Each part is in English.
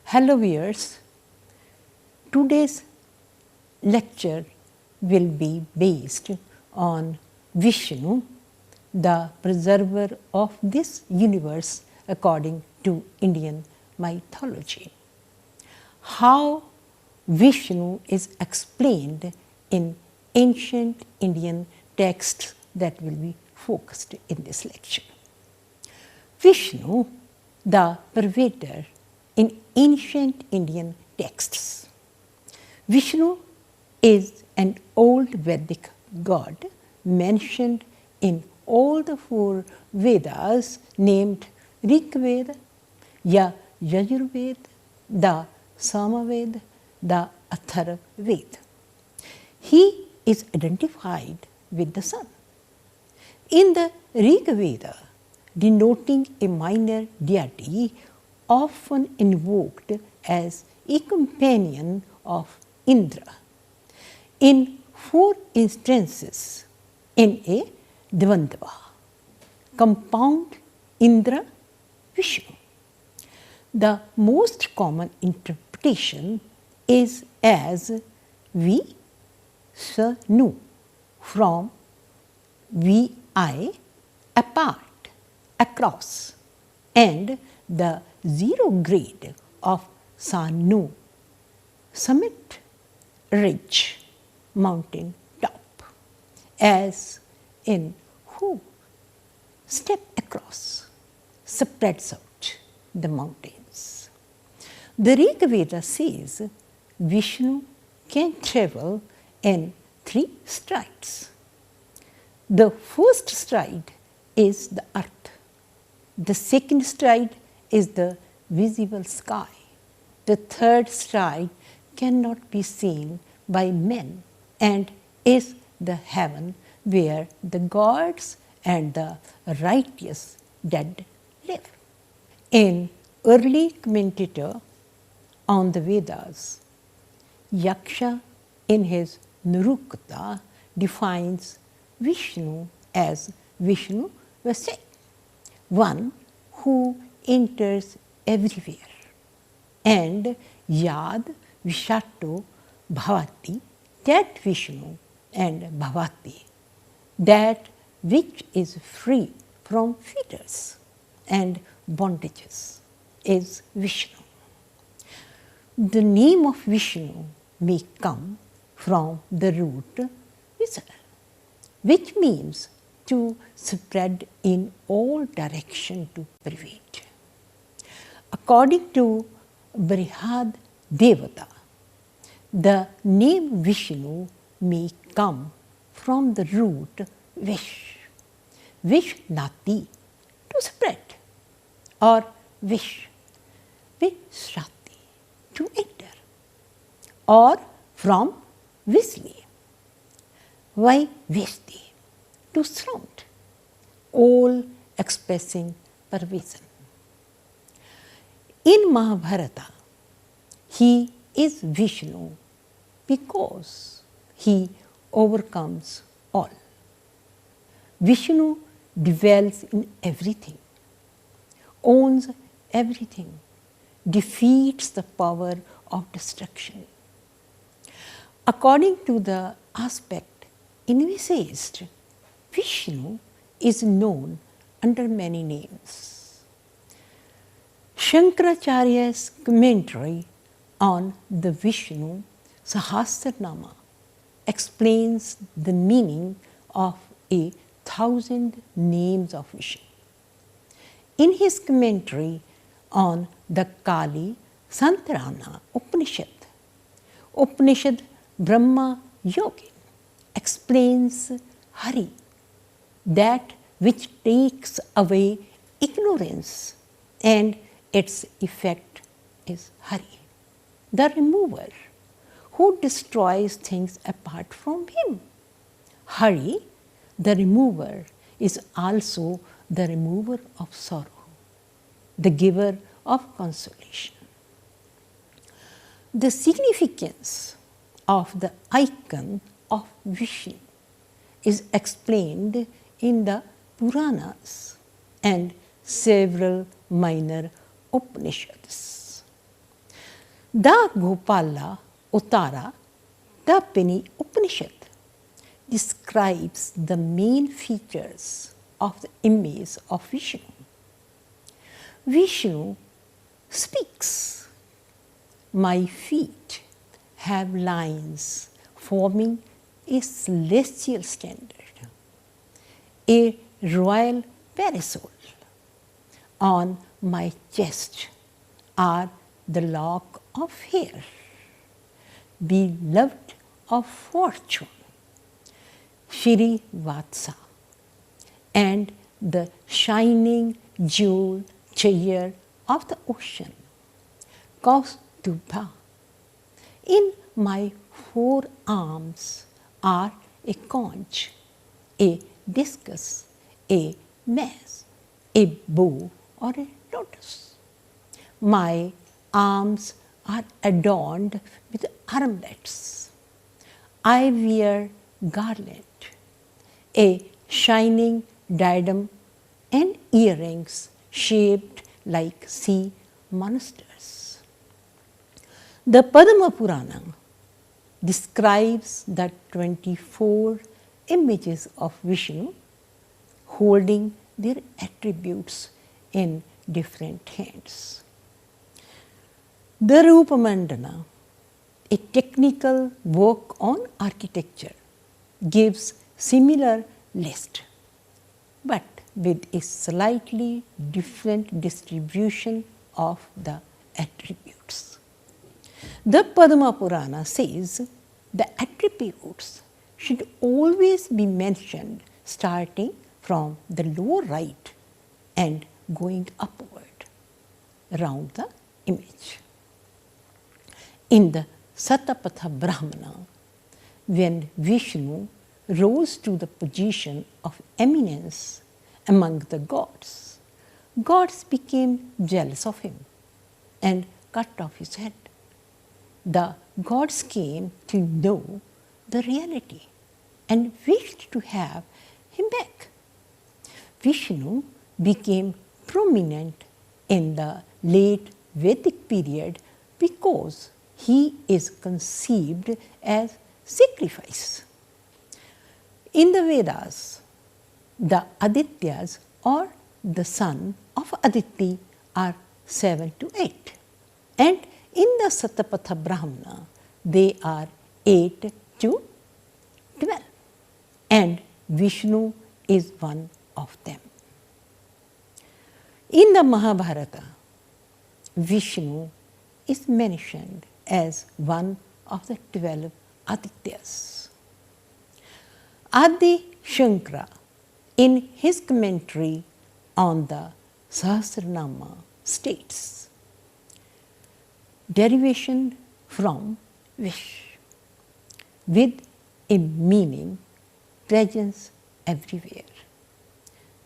Hello viewers, today's lecture will be based on Vishnu, the preserver of this universe according to Indian mythology. How Vishnu is explained in ancient Indian texts that will be focused in this lecture. Vishnu, the Pervader in ancient Indian texts. Vishnu is an old Vedic god mentioned in all the 4 Vedas named Rigveda, Yajurveda, the Samaveda, the Atharvaveda. He is identified with the sun. In the Rigveda, denoting a minor deity often invoked as a companion of Indra. In 4 instances in a Dvandva, compound Indra Vishnu. The most common interpretation is as Vi-sa-nu, from Vi, apart, across, and the 0 grade of Sanu, summit, ridge, mountain top, as in who step across, spreads out the mountains. The Rigveda says Vishnu can travel in 3 strides. The first stride is the earth. The second stride is the visible sky. The third stride cannot be seen by men and is the heaven where the gods and the righteous dead live. An early commentator on the Vedas, Yaksha, in his Nirukta, defines Vishnu as Vishnu Vasai, one who enters everywhere, and Yad Vishatto Bhavati, that Vishnu, and Bhavati, that which is free from fetters and bondages, is Vishnu. The name of Vishnu may come from the root Visar, which means to spread in all direction, to pervade. According to Brihad Devata, the name Vishnu may come from the root Vish, Vishnati, to spread, or Vish, Vishrati, to enter, or from Visli, Vaivishti, to surround, all expressing pervasion. In Mahabharata, he is Vishnu because he overcomes all. Vishnu dwells in everything, owns everything, defeats the power of destruction. According to the aspect envisaged, Vishnu is known under many names. Shankaracharya's commentary on the Vishnu Sahasranama explains the meaning of 1,000 names of Vishnu. In his commentary on the Kali Santarana Upanishad Brahma Yogin explains Hari, that which takes away ignorance, and its effect is Hari, the remover, who destroys things apart from him. Hari, the remover, is also the remover of sorrow, the giver of consolation. The significance of the icon of Vishnu is explained in the Puranas and several minor Upanishads. The Gopala Uttara, the Penny Upanishad, describes the main features of the image of Vishnu. Vishnu speaks, "My feet have lines forming a celestial standard, a royal parasol. On my chest are the lock of hair, beloved of fortune, Shri Vatsa, and the shining jewel chair of the ocean, Kaustubha. In my forearms are a conch, a discus, a mace, a bow, or a lotus. My arms are adorned with armlets. I wear garland, a shining diadem, and earrings shaped like sea monsters." The Padma Purana describes the 24 images of Vishnu holding their attributes in different hands. The Rupamandana, a technical work on architecture, gives similar list, but with a slightly different distribution of the attributes. The Padma Purana says the attributes should always be mentioned starting from the lower right and going upward around the image. In the Satapatha Brahmana, when Vishnu rose to the position of eminence among the gods, gods became jealous of him and cut off his head. The gods came to know the reality and wished to have him back. Vishnu became prominent in the late Vedic period because he is conceived as sacrifice. In the Vedas, the Adityas or the son of Aditi are 7 to 8, and in the Satapatha Brahmana they are 8 to 12, and Vishnu is one of them. In the Mahabharata, Vishnu is mentioned as one of the 12 Adityas. Adi Shankara, in his commentary on the Sahasranama, states, derivation from Vish, with a meaning presence everywhere.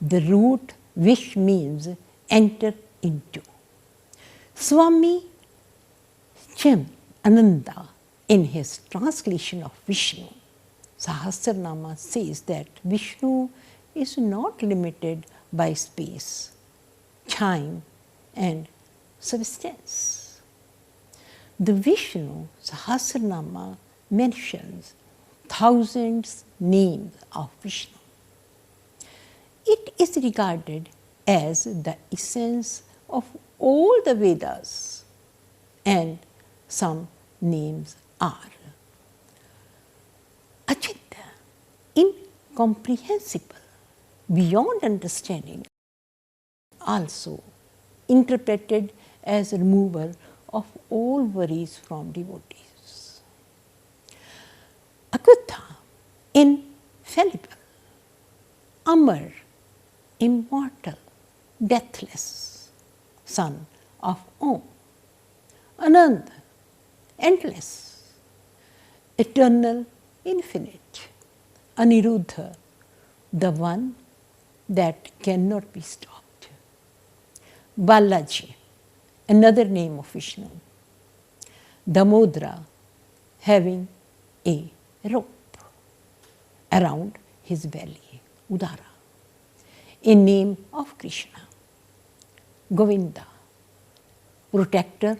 The root Vish means enter into. Swami Chem Ananda, in his translation of Vishnu, Sahasranama, says that Vishnu is not limited by space, time, and substance. The Vishnu Sahasranama mentions thousands names of Vishnu. It is regarded as the essence of all the Vedas, and some names are Achintya, incomprehensible, beyond understanding, also interpreted as remover of all worries from devotees. Akutha, infallible. Amar, immortal, deathless, son of Om. Ananda, endless, eternal, infinite. Aniruddha, the one that cannot be stopped. Balaji, another name of Vishnu. Damodara, having a rope around his belly, Udara, a name of Krishna. Govinda, protector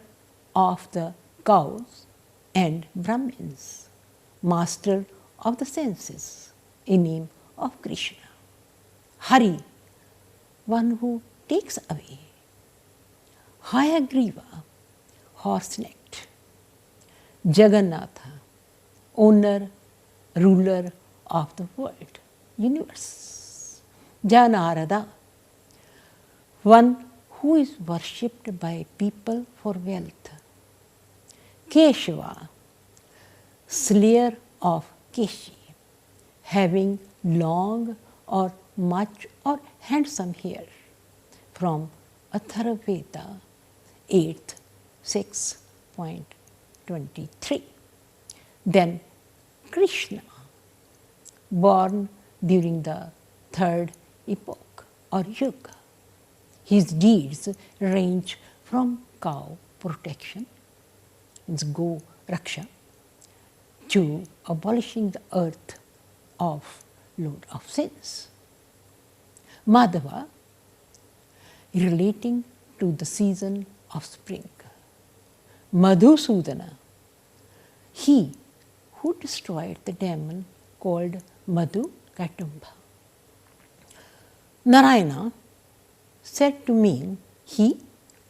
of the cows and Brahmins, master of the senses, a name of Krishna. Hari, one who takes away. Hayagriva, horse-necked. Jagannatha, owner, ruler of the world, universe. Janarada, one who is worshipped by people for wealth. Keshava, slayer of Keshi, having long or much or handsome hair, from Atharvaveda 8th 6.23. Then Krishna, born during the third epoch or yuga. His deeds range from cow protection, go raksha, to abolishing the earth of load of sins. Madhava, relating to the season of spring. Madhusudana, he who destroyed the demon called Madhu Katamba. Narayana, said to mean he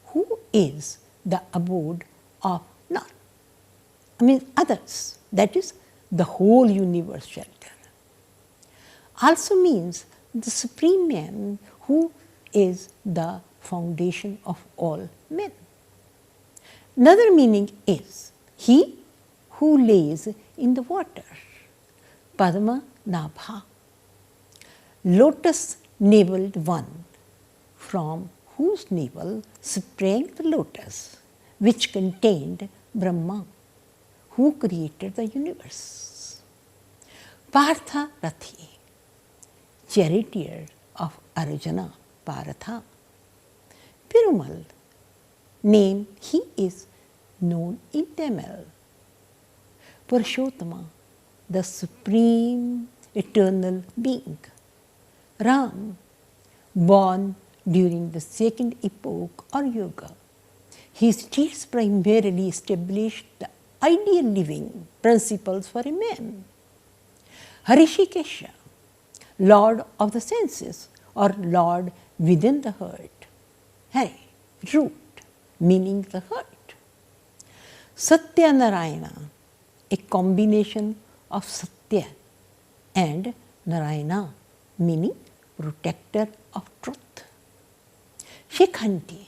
who is the abode of none, others, that is the whole universe shelter. Also means the supreme man who is the foundation of all men. Another meaning is he who lays in the water, Padma Nabha, lotus naveled one, from whose navel sprang the lotus, which contained Brahma, who created the universe. Partha Rathi, charioteer of Arjuna, Paratha. Perumal, name he is known in Tamil. Purushottama, the supreme eternal being. Ram, born during the second epoch or yuga. His deeds primarily established the ideal living principles for a man. Harishikesha, lord of the senses or lord within the heart. Hari, root, meaning the heart. Satya Narayana, a combination of Satya and Narayana, meaning protector of truth. Shikhanti,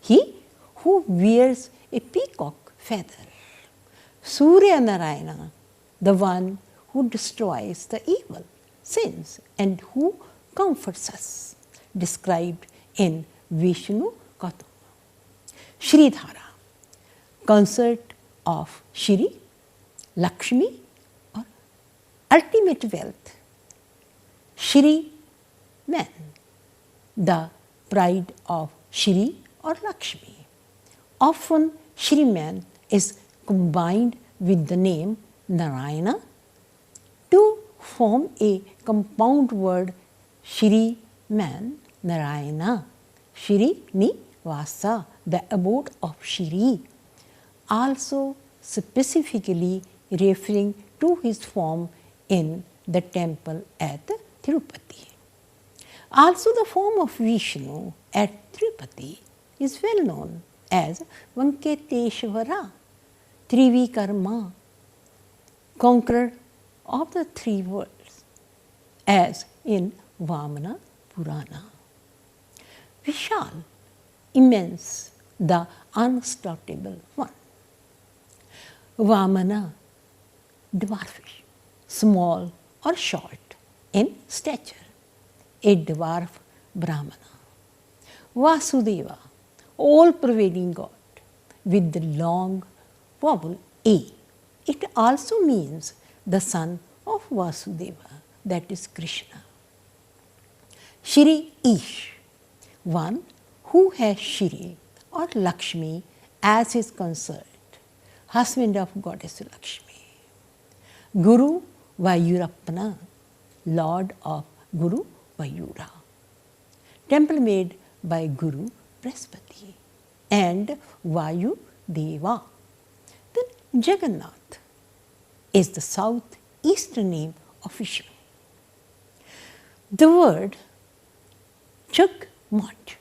he who wears a peacock feather. Surya Narayana, the one who destroys the evil, sins, and who comforts us, described in Vishnu Katha. Shridhara, consort of Shri, Lakshmi, or ultimate wealth. Shri, man, the pride of Shri or Lakshmi. Often Shri man is combined with the name Narayana to form a compound word Shri man, Narayana, Shri Nivasa, the abode of Shri, also specifically referring to his form in the temple at Tirupati. Also the form of Vishnu at Tirupati is well known as Venkateshvara, Trivikarma, conqueror of the three worlds, as in Vamana Purana. Vishal, immense, the unstoppable one. Vamana, dwarfish, small or short in stature, a dwarf Brahmana. Vasudeva, all-pervading God, with the long vowel A. It also means the son of Vasudeva, that is Krishna. Shri Ish, one who has Shri or Lakshmi as his consort, husband of goddess Lakshmi. Guru Vayurappana, Lord of Guru Vayura. Temple made by Guru Brihaspati and Vayu Deva. Then Jagannath is the southeastern name of Vishnu. The word Jagmat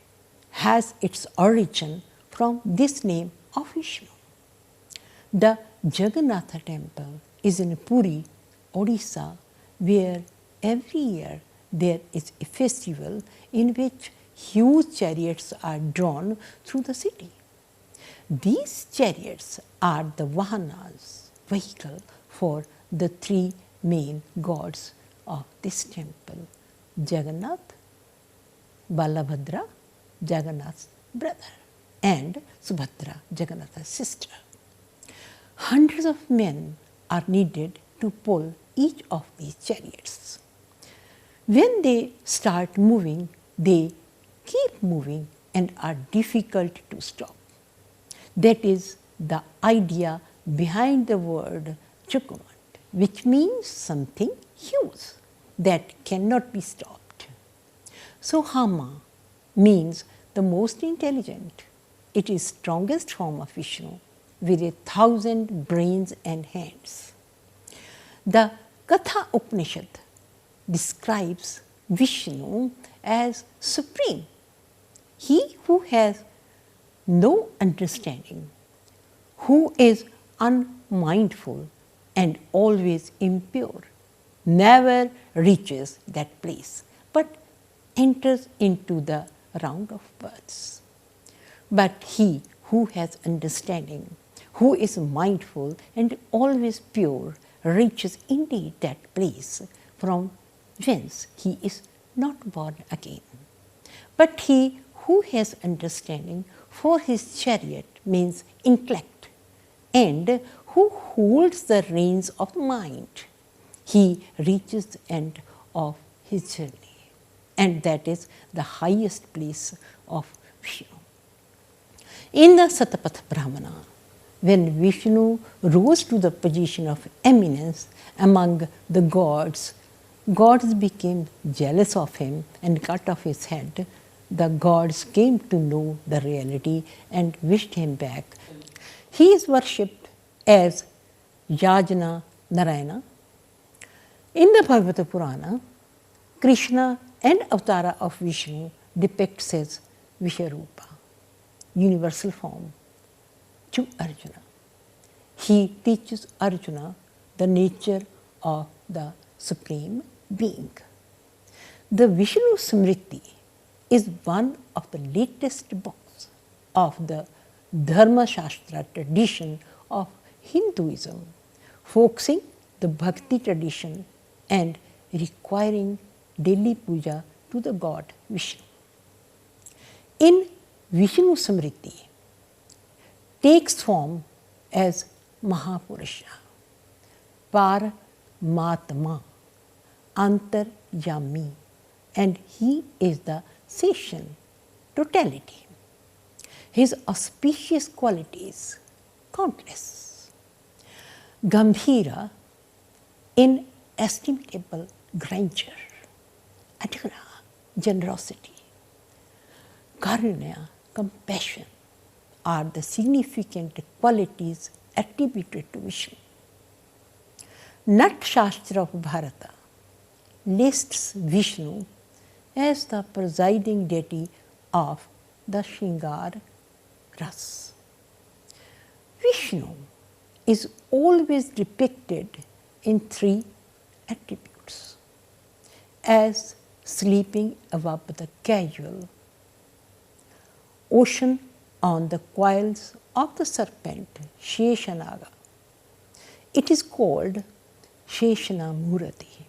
has its origin from this name of Vishnu. The Jagannatha temple is in Puri, Odisha, where every year there is a festival in which huge chariots are drawn through the city. These chariots are the Vahanas, vehicle for the three main gods of this temple: Jagannath, Balabhadra, Jagannath's brother, and Subhadra, Jagannath's sister. Hundreds of men are needed to pull each of these chariots. When they start moving, they keep moving and are difficult to stop. That is the idea behind the word Jagamat, which means something huge that cannot be stopped. So Hama means the most intelligent. It is strongest form of Vishnu with 1,000 brains and hands. The Katha Upanishad describes Vishnu as supreme. He who has no understanding, who is unmindful and always impure, never reaches that place, but enters into the round of births. But he who has understanding, who is mindful and always pure, reaches indeed that place from whence he is not born again. But he who has understanding, for his chariot means intellect, and who holds the reins of mind, he reaches the end of his journey, and that is the highest place of Vishnu. In the Satapatha Brahmana, when Vishnu rose to the position of eminence among the gods, gods became jealous of him and cut off his head. The gods came to know the reality and wished him back. He is worshipped as Yajna Narayana. In the Bhagavata Purana, Krishna and Avatara of Vishnu depicts as Vishwarupa, universal form, to Arjuna. He teaches Arjuna the nature of the Supreme Being. The Vishnu Smriti is one of the latest books of the Dharma Shastra tradition of Hinduism, focusing the Bhakti tradition and requiring daily puja to the god Vishnu. In Vishnu Smriti takes form as Mahapurusha, Paramatma, Antaryami, and he is the Session, totality. His auspicious qualities, countless. Gambhira, inestimable grandeur. Adhira, generosity. Karunya, compassion, are the significant qualities attributed to Vishnu. Nat Shastra of Bharata lists Vishnu as the presiding deity of the Shringar Ras. Vishnu is always depicted in three attributes: as sleeping above the casual, ocean on the coils of the serpent Sheshanaga. It is called Sheshana Murati,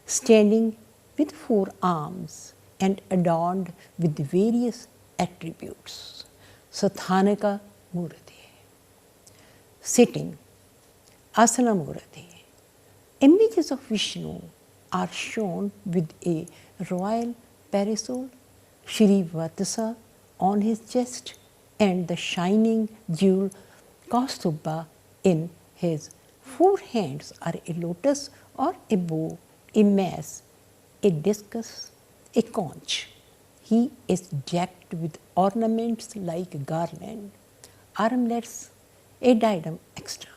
standing with 4 arms and adorned with various attributes. Sathanaka Murati. Sitting, Asana Murati. Images of Vishnu are shown with a royal parasol, Shri Vatsa on his chest, and the shining jewel Kaustubha in his 4 hands are a lotus or a bow, a mace, a discus, a conch. He is decked with ornaments like garland, armlets, a diadem extra.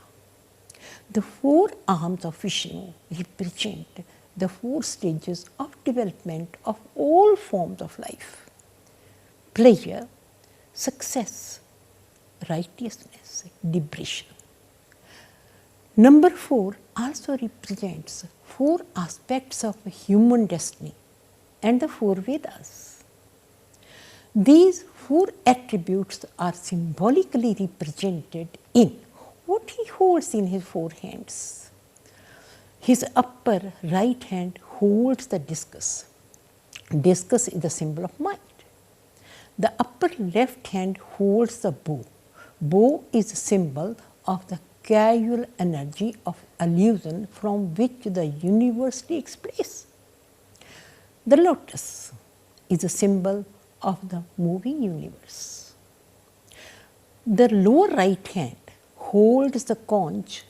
The 4 arms of Vishnu represent the 4 stages of development of all forms of life: pleasure, success, righteousness, liberation. Number 4 also represents 4 aspects of human destiny and the 4 Vedas. These 4 attributes are symbolically represented in what he holds in his 4 hands. His upper right hand holds the discus. Discus is the symbol of mind. The upper left hand holds the bow. Bow is a symbol of the causal energy of illusion from which the universe takes place. The lotus is a symbol of the moving universe. The lower right hand holds the conch,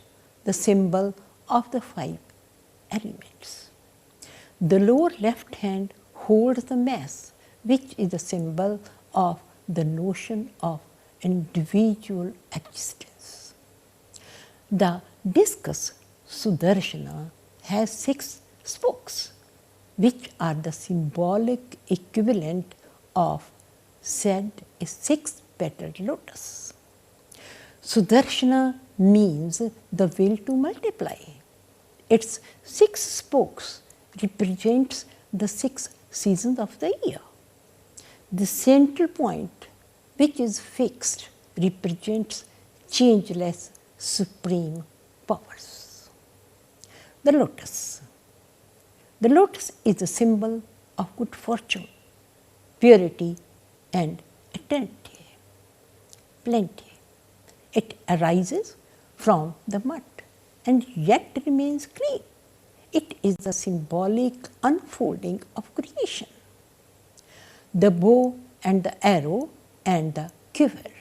the symbol of the 5 elements. The lower left hand holds the mace, which is the symbol of the notion of individual existence. The discus Sudarshana has 6 spokes, which are the symbolic equivalent of said a 6-petaled lotus. Sudarshana means the will to multiply. Its 6 spokes represents the 6 seasons of the year. The central point, which is fixed, represents changeless supreme powers. The lotus. The lotus is a symbol of good fortune, purity and eternity, plenty. It arises from the mud and yet remains clean. It is the symbolic unfolding of creation. The bow and the arrow and the quiver.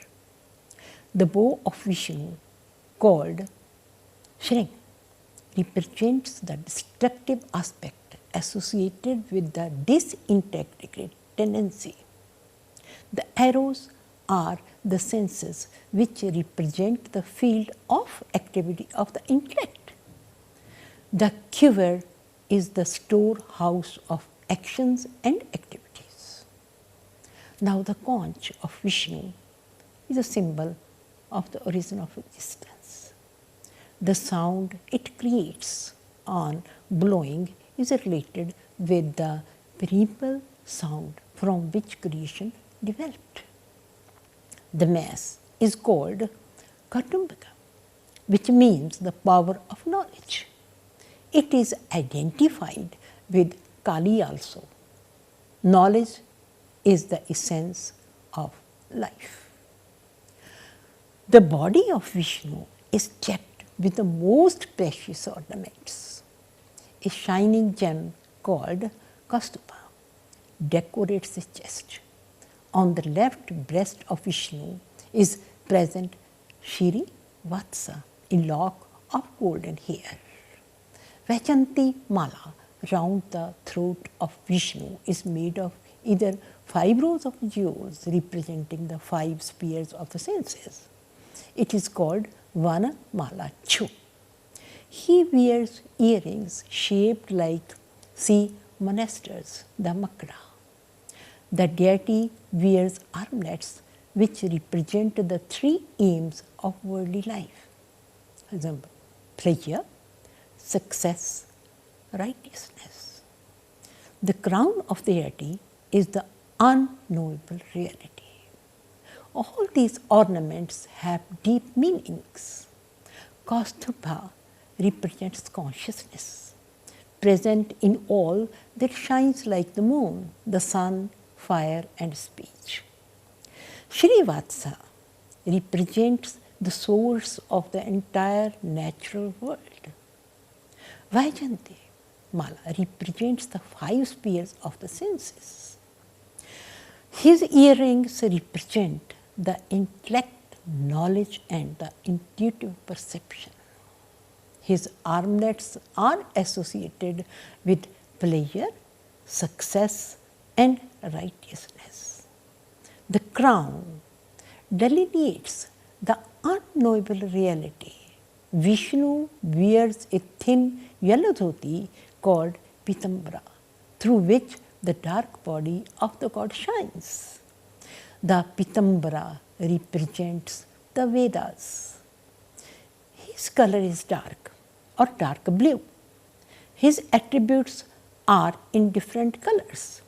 The bow of Vishnu, called Shring, represents the destructive aspect associated with the disintegrated tendency. The arrows are the senses which represent the field of activity of the intellect. The quiver is the storehouse of actions and activities. Now the conch of Vishnu is a symbol of the origin of existence. The sound it creates on blowing is related with the primeval sound from which creation developed. The mass is called Kautumbika, which means the power of knowledge. It is identified with Kali also. Knowledge is the essence of life. The body of Vishnu is decked with the most precious ornaments. A shining gem called Kaustubha decorates his chest. On the left breast of Vishnu is present Shri Vatsa, a lock of golden hair. Vajanti Mala round the throat of Vishnu is made of either 5 rows of jewels representing the 5 spheres of the senses. It is called Vana Mala Chu. He wears earrings shaped like sea monsters, the Makra. The deity wears armlets which represent the 3 aims of worldly life. For example, pleasure, success, righteousness. The crown of the deity is the unknowable reality. All these ornaments have deep meanings. Kaustubha represents consciousness, present in all that shines like the moon, the sun, fire and speech. Shri Vatsa represents the source of the entire natural world. Vajanti Mala represents the 5 spheres of the senses. His earrings represent the intellect, knowledge and the intuitive perception. His armlets are associated with pleasure, success, and righteousness. The crown delineates the unknowable reality. Vishnu wears a thin yellow dhoti called Pitambara, through which the dark body of the god shines. The Pitambara represents the Vedas. His color is dark or dark blue. His attributes are in different colors.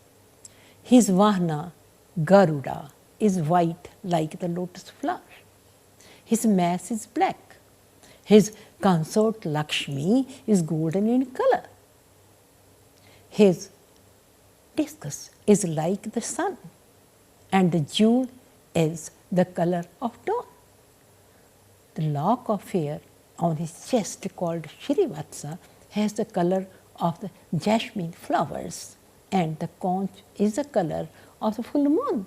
His Vahana, Garuda, is white like the lotus flower. His mass is black. His consort Lakshmi is golden in color. His discus is like the sun, and the jewel is the color of dawn. The lock of hair on his chest, called Shrivatsa, has the color of the jasmine flowers, and the conch is the color of the full moon.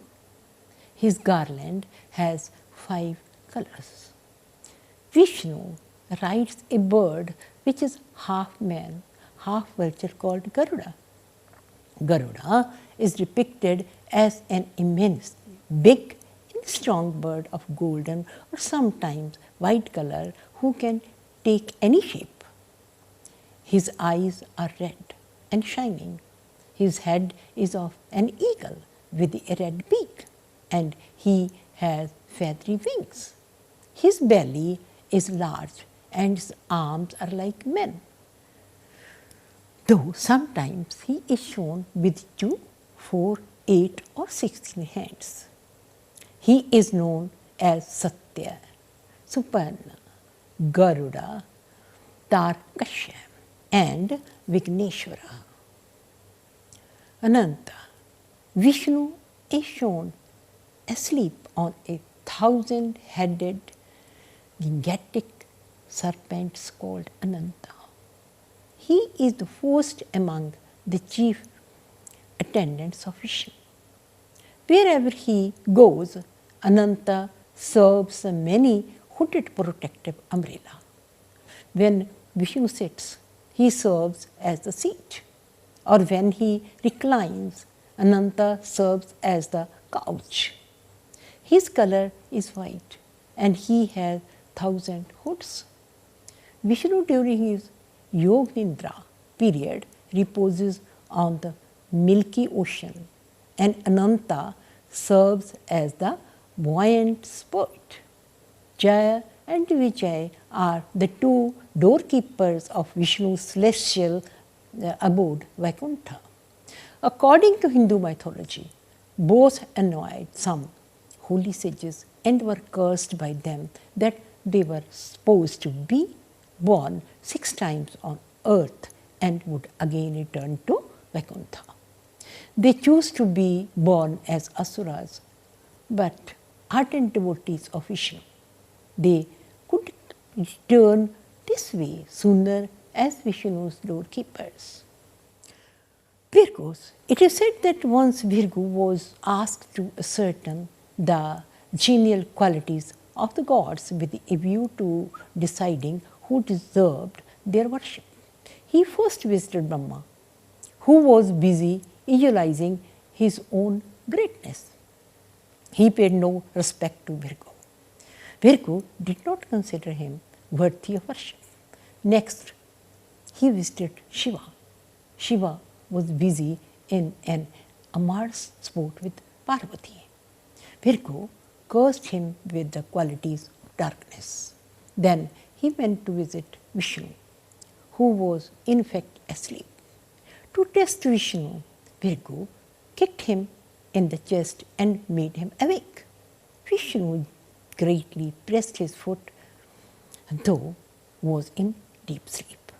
His garland has 5 colors. Vishnu rides a bird which is half man, half vulture, called Garuda. Garuda is depicted as an immense, big and strong bird of golden or sometimes white color who can take any shape. His eyes are red and shining. His head is of an eagle with a red beak, and he has feathery wings. His belly is large and his arms are like men, though sometimes he is shown with 2, 4, 8 or 16 hands. He is known as Satya, Suparna, Garuda, Tarkasya and Vigneshwara. Ananta. Vishnu is shown asleep on a 1,000-headed gigantic serpent called Ananta. He is the first among the chief attendants of Vishnu. Wherever he goes, Ananta serves a many hooded protective umbrella. When Vishnu sits, he serves as the seat, or when he reclines, Ananta serves as the couch. His color is white, and he has 1,000 hoods. Vishnu during his Yog Nidra period reposes on the milky ocean, and Ananta serves as the buoyant sport. Jaya and Vijay are the 2 doorkeepers of Vishnu's celestial abode, Vaikuntha. According to Hindu mythology, both annoyed some holy sages and were cursed by them that they were supposed to be born 6 times on earth and would again return to Vaikuntha. They chose to be born as asuras, but ardent devotees of Vishnu. They could return this way sooner as Vishnu's doorkeepers. Virgos. It is said that once Virgo was asked to ascertain the genial qualities of the gods with a view to deciding who deserved their worship. He first visited Brahma, who was busy visualizing his own greatness. He paid no respect to Virgo. Virgo did not consider him worthy of worship. Next, he visited Shiva. Shiva was busy in an amorous sport with Parvati. Virgo cursed him with the qualities of darkness. Then he went to visit Vishnu, who was in fact asleep. To test Vishnu, Virgo kicked him in the chest and made him awake. Vishnu greatly pressed his foot, though was in deep sleep.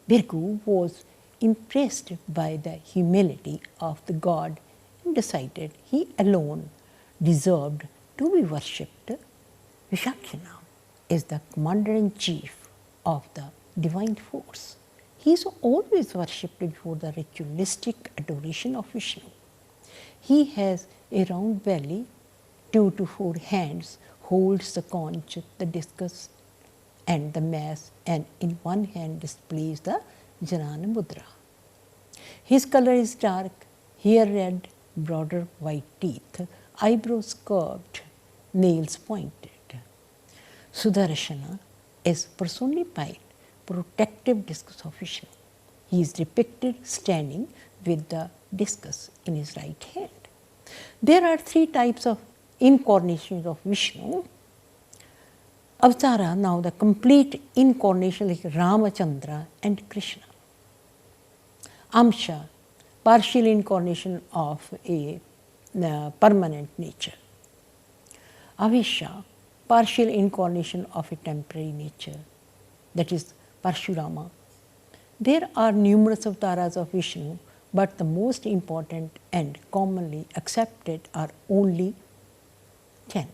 Virgo was impressed by the humility of the god and decided he alone deserved to be worshipped. Vishakshana is the commander-in-chief of the divine force. He is always worshipped before the ritualistic adoration of Vishnu. He has a round belly, 2 to 4 hands, holds the conch, the discus, and the mass, and in one hand displays the Janana Mudra. His color is dark, hair red, broader white teeth, eyebrows curved, nails pointed. Sudarshana is personified protective discus of Vishnu. He is depicted standing with the discus in his right hand. There are three types of incarnations of Vishnu. Avatara, now the complete incarnation like Ramachandra and Krishna. Amsha, partial incarnation of a permanent nature. Avesha, partial incarnation of a temporary nature, that is Parshurama. There are numerous avatars of Vishnu, but the most important and commonly accepted are only 10.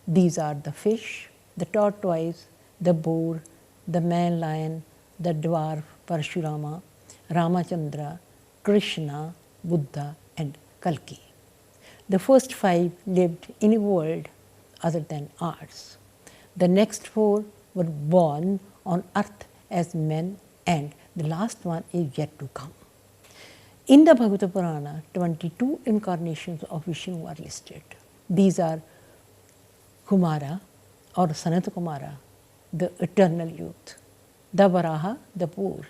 These are the fish, the tortoise, the boar, the man lion, the dwarf Parshurama, Ramachandra, Krishna, Buddha, and Kalki. The first 5 lived in a world other than ours. The next 4 were born on earth as men, and the last one is yet to come. In the Bhagavata Purana, 22 incarnations of Vishnu are listed. These are Kumara or Sanat Kumara, the eternal youth, the Varaha, the poor,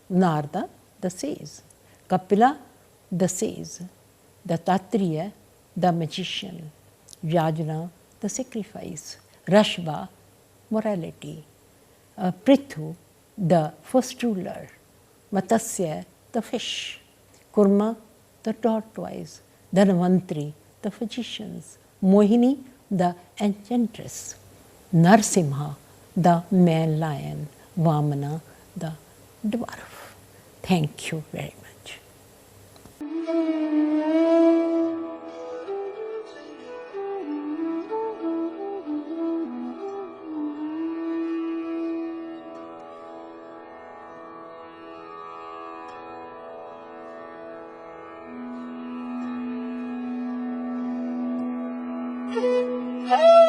Narada, the sage, Kapila, the sage, the Tatriya, the magician, Vyajna, the sacrifice, Rashba, morality, Prithu, the first ruler, Matasya, the fish, Kurma, the tortoise, Dhanvantri, the physicians, Mohini, the enchantress, Narsimha, the man lion, Vamana, the dwarf. Thank you very much. Hey!